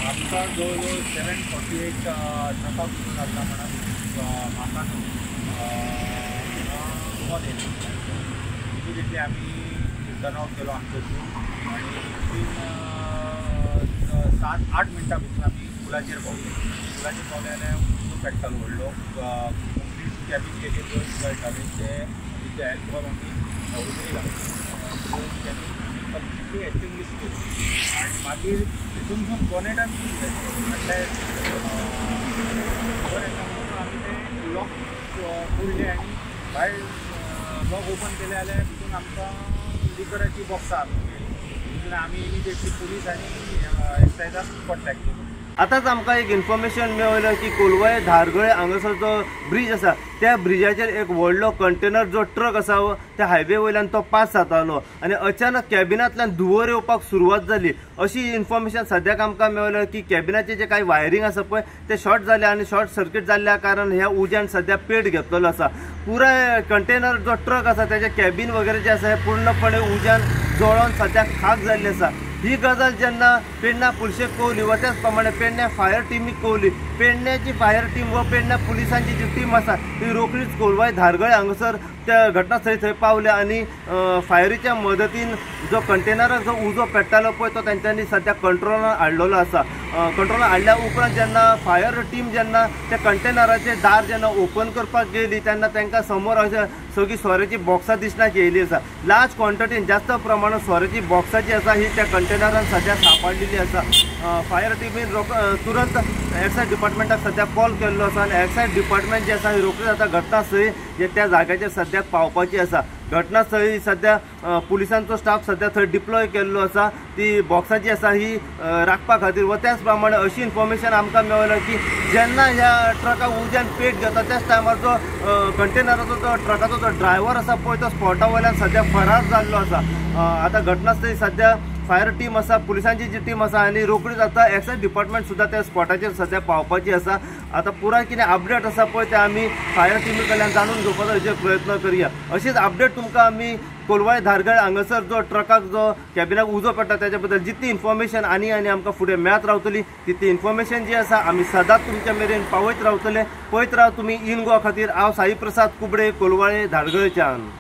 आमचा जवळजवळ 748 ट्रका कुठून लागला म्हणा म्हाका कॉल येयलो इमिडिएटली आम्ही टर्न आउट केलो आमचो टूर आणि विथीन 7-8 मिनटां भितर आमी पुलाचेर पावले जाल्यार उजो पेट्टालो व्हडलो कंप्लीट कॅबीन केली गळटाले ते हेल्प करून आमी उजरी घातली कंप्लीटली एक्सटिंग्विश केली आणि मागीर तितून बोनेटान म्हटल्यार आमी ते लॉक खोल्ले आनी भायर लॉक ओपन केले जाल्यार तितून आमकां लिकराची बॉक्सां तितून आमी इमिडिएटली पुलीस आनी एक्सायजाक कॉन्टेक्ट केलो। आतांच आमकां एक इन्फॉर्मेशन मेळ्ळें की कोलवाळे धारगळे हांगासर जो ब्रिज आसा त्या ब्रिजाचेर एक व्हडलो कंटेनर जो ट्रक आसा त्या हायवे वयल्यान तो पास जातालो आनी अचानक कॅबिनांतल्यान धुंवर येवपाक सुरवात जाली अशी इन्फॉर्मेशन सद्याक आमकां मेळ्ळें की कॅबिनाचे जे कांय वायरींग आसा पळय ते शॉर्ट जाले आनी शॉर्ट सर्कीट जाल्ल्या कारण ह्या उज्यान सद्या पेट घेतलेलो आसा। पुराय कंटेनर जो ट्रक आसा त्याचे कॅबिन वगैरे जे आसा हे पूर्णपणे उज्यान जळोन सद्याक खाक जाल्ली आसा। ही गजाल जेन्ना पेडण्या पुलिशेक कळली व त्याच प्रमाणे पेडण्या फायर टीमीक कळली पेडण्याची फायर टीम व पेडण्या पुलिसांची जी टीम आसा ती रोखडीच कोलवाळे धारगळे हांगासर त्या घटनास्थळी थंय पावल्या आनी फायरीच्या मदतीन जो कंटेनराक जो उजो पेट्टालो पळय तो तांच्यांनी सद्या कंट्रोलान हाडलेलो आसा। कंट्रोलान हाडल्या उपरांत जेन्ना फायर टीम जेन्ना त्या कंटेनराचे दार जेन्ना ओपन करपाक गेली तेन्ना तांकां समोर अशें सगळी सोऱ्याची बॉक्सां दिसण्यात येयली आसा। लार्ज क्वॉन्टिटीन जास्त प्रमाणात सोऱ्याची बॉक्सां जी आसा ही त्या कंटेनरान सद्या सांपडलेली आसा। फायर टीमीन तुरंत एक्सायज डिपार्टमेंटाक सद्या कॉल केल्लो आसा आनी एक्सायज डिपार्टमेंट जे आसा ही रोखडीच आतां घटनास्थळी जे त्या जाग्याचेर सद्याक पावपाची आसा। घटनास्थळी सद्या पुलिसांचो स्टाफ सद्या थंय डिप्लॉय केल्लो आसा ती बॉक्सां जी आसा ही राखपा खातीर व त्याच प्रमाणे अशी इन्फॉर्मेशन आमकां मेळ्ळी की जेन्ना ह्या ट्रकाक उज्यान पेट घेता त्याच टायमार जो कंटेनराचो जो ट्रकाचो जो ड्रायव्हर आसा पळय तो स्पॉटा वयल्यान सद्या फरार जाल्लो आसा। आतां घटनास्थळी सद्या फायर टीम आसा पुलिसांची जी टीम आसा आनी रोखडीच आतां एक्सायज डिपार्टमेंट सुद्दां त्या स्पॉटाचेर सद्या पावपाची आसा। आतां पुराय कितें अपडेट आसा पळय ते आमी फायर टीमी कडल्यान जाणून घेवपाचो हेजे प्रयत्न करया। अशीच अपडेट तुमकां आमी कोलवाळे धारगळे हांगासर जो ट्रकाक जो कॅबिनाक उजो पडटा त्याच्या बद्दल जितली इन्फॉर्मेशन आनी आमकां फुडें मेळत रावतली तितली इन्फॉर्मेशन जी आसा आमी सदांच तुमच्या मेरेन पावयत रावतले। पळयत राव तुमी इन गोवा खातीर हांव साई प्रसाद कुबडे कोलवाळे धारगळेच्यान।